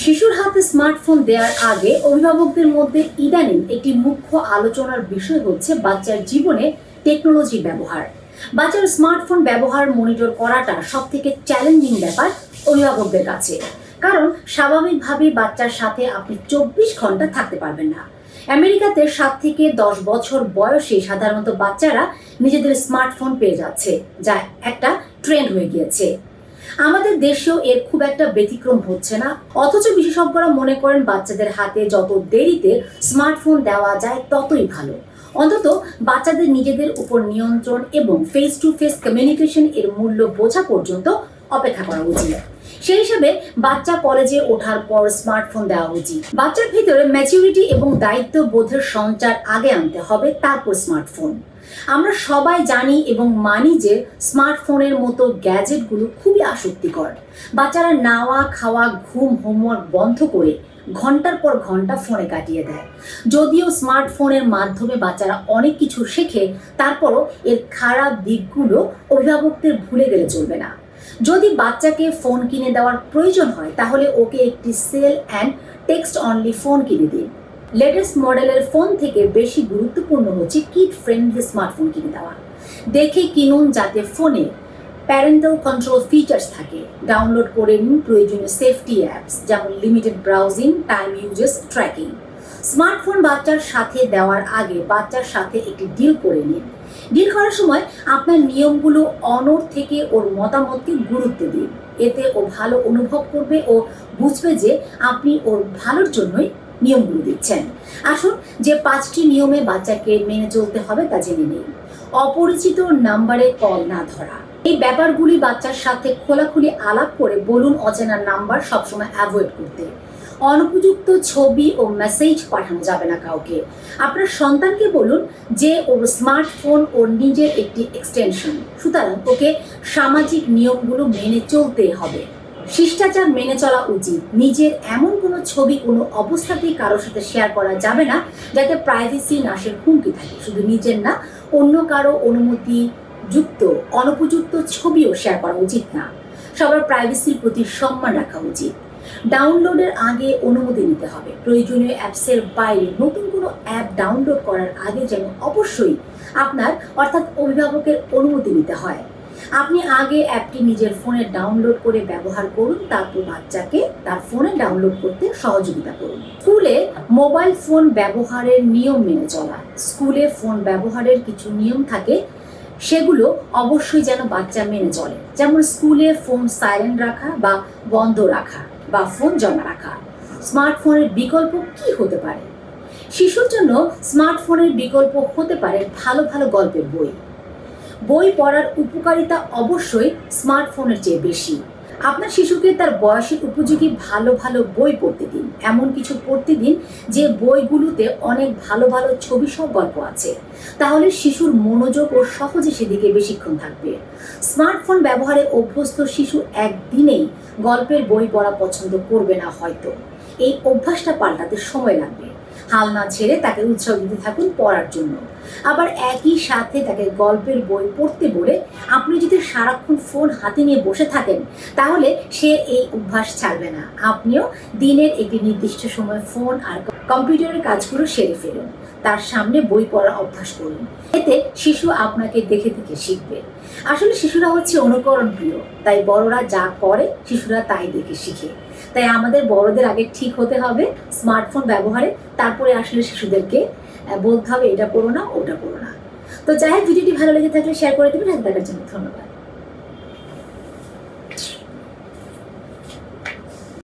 শিশুর হাতে স্মার্টফোন দেওয়ার আগে অভিভাবকদের মধ্যে ইদানিং একটি মুখ্য আলোচনার বিষয় হচ্ছে বাচ্চার জীবনে টেকনোলজির ব্যবহার। বাচ্চার স্মার্টফোন ব্যবহার মনিটর করাটা সবথেকে চ্যালেঞ্জিং ব্যাপার অভিভাবকদের কাছে, কারণ স্বাভাবিকভাবেই বাচ্চার সাথে আপনি 24 ঘন্টা থাকতে পারবেন না। আমেরিকাতে 7 থেকে 10 বছর বয়সে সাধারণত বাচ্চারা নিজেদের স্মার্টফোন পেয়ে যাচ্ছে, যা একটা ট্রেন্ড হয়ে গিয়েছে। আমাদের দেশেও এর খুব একটা ব্যতিক্রম হচ্ছে না, অথচ বিশেষজ্ঞরা মনে করেন বাচ্চাদের হাতে যত দেরিতে স্মার্টফোন দেওয়া যায় ততই ভালো। অন্তত বাচ্চাদের নিজেদের উপর নিয়ন্ত্রণ এবং ফেস টু ফেস কমিউনিকেশন এর মূল্য বোঝা পর্যন্ত অপেক্ষা করা উচিত। সেই হিসাবে বাচ্চা কলেজে ওঠার পর স্মার্টফোন দেওয়া উচিত। বাচ্চার ভিতরে ম্যাচুরিটি এবং দায়িত্ববোধের সঞ্চার আগে আনতে হবে, তারপর স্মার্টফোন। আমরা সবাই জানি এবং মানি যে স্মার্টফোনের মতো গ্যাজেটগুলো খুবই আসক্তিকর। বাচ্চারা নাওয়া খাওয়া ঘুম হোমওয়ার্ক বন্ধ করে ঘন্টার পর ঘন্টা ফোনে কাটিয়ে দেয়। যদিও স্মার্টফোনের মাধ্যমে বাচ্চারা অনেক কিছু শেখে, তারপরও এর খারাপ দিকগুলো অভিভাবকদের ভুলে গেলে চলবে না। যদি বাচ্চাকে ফোন কিনে দেওয়ার প্রয়োজন হয় তাহলে ওকে একটি cell and text only phone কিনে দিন। লেটেস্ট মডেলের ফোন থেকে বেশি গুরুত্বপূর্ণ হচ্ছে কিড ফ্রেন্ডলি স্মার্টফোন কিনে দেওয়া। দেখে কিনুন যাতে ফোনে প্যারেন্টাল কন্ট্রোল ফিচার্স থাকে। ডাউনলোড করে নিন প্রয়োজনীয় সেফটি অ্যাপস, যেমন limited browsing, time uses tracking. Smartphone বাচ্চার সাথে দেওয়ার আগে বাচ্চার সাথে একটি ডিল করে নিন। ডিল করার সময় আপনার নিয়মগুলো অনড় থেকে ওর মতামতকে গুরুত্ব দিন। এতে ও ভালো অনুভব করবে ও বুঝবে যে আপনি ওর ভালোর জন্যই নিয়মগুলো দিচ্ছেন। আসুন যে 5টি নিয়মে বাচ্চাকে মেনে চলতে হবে তা জেনে নিন। অপরিচিত নাম্বারে কল না ধরা। এই ব্যাপারগুলি বাচ্চার সাথে খোলাখুলি আলাপ করে বলুন অচেনা নাম্বার সবসময় অ্যাভয়েড করতে। অনুপযুক্ত ছবি ও মেসেজ পাঠানো যাবে না কাউকে। আপনার সন্তানকে বলুন যে ওর স্মার্টফোন ওর নিজের একটি এক্সটেনশন, সুতরাং ওকে সামাজিক নিয়মগুলো মেনে চলতে হবে। শিষ্টাচার মেনে চলা উচিত। নিজের এমন কোনো ছবি কোনো অবস্থাতেই কারোর সাথে শেয়ার করা যাবে না যাতে প্রাইভেসি নাশের হুমকি থাকে। শুধু নিজের না, অন্য কারো অনুমতি যুক্ত অনুপযুক্ত ছবিও শেয়ার করা উচিত না। সবার প্রাইভেসির প্রতি সম্মান রাখা উচিত। ডাউনলোডের আগে অনুমতি নিতে হবে। প্রয়োজনীয় অ্যাপসের বাইরে নতুন কোনো অ্যাপ ডাউনলোড করার আগে যেন অবশ্যই আপনার অর্থাৎ অভিভাবকের অনুমতি নিতে হয়। আপনি আগে অ্যাপটি নিজের ফোনে ডাউনলোড করে ব্যবহার করুন, তারপর বাচ্চাকে তার ফোনে ডাউনলোড করতে সহযোগিতা করুন। স্কুলে মোবাইল ফোন ব্যবহারের নিয়ম মেনে চলা। স্কুলে ফোন ব্যবহারের কিছু নিয়ম থাকে, সেগুলো অবশ্যই যেন বাচ্চা মেনে চলে। যেমন স্কুলে ফোন সাইলেন্ট রাখা বা বন্ধ রাখা বা ফোন জমা রাখা। স্মার্টফোনের বিকল্প কি হতে পারে? শিশুর জন্য স্মার্টফোনের বিকল্প হতে পারে ভালো ভালো গল্পের বই। বই পড়ার উপকারিতা অবশ্যই স্মার্টফোনের চেয়ে বেশি। আপনার শিশুকে তার বয়সের উপযোগী ভালো ভালো বই পড়তে দিন। এমন কিছু পড়তে দিন যে বইগুলোতে অনেক ভালো ভালো ছবি সহ গল্প আছে, তাহলে শিশুর মনোযোগ ও সহজে সেদিকে বেশিক্ষণ থাকবে। স্মার্টফোন ব্যবহারে অভ্যস্ত শিশু একদিনেই গল্পের বই পড়া পছন্দ করবে না হয়তো। এই অভ্যাসটা পাল্টাতে সময় লাগবে। হাল না ছেড়ে তাকে উৎসাহ দিতে থাকুন পড়ার জন্য। আবার একই সাথে তাকে গল্পের বই পড়তে বলে আপনি যদি সারাক্ষণ ফোন হাতে নিয়ে বসে থাকেন তাহলে সে এই অভ্যাস ছাড়বে না। আপনিও দিনের একটি নির্দিষ্ট সময় ফোন আর কম্পিউটারের কাজগুলো সেরে ফেলুন। তার সামনে বই পড়ার অভ্যাস করুন। এতে শিশু আপনাকে দেখে দেখে শিখবে। আসলে শিশুরা হচ্ছে অনুকরণ প্রিয়, তাই বড়রা যা করে শিশুরা তাই দেখে শিখে। তাই আমাদের বড়দের আগে ঠিক হতে হবে স্মার্টফোন ব্যবহারে, তারপরে আসলে শিশুদেরকে বলতে হবে এটা করো না ওটা করো না। তো যাই হোক, ভিডিওটি ভালো লেগে থাকলে শেয়ার করে দেবেন। দেখার জন্য ধন্যবাদ।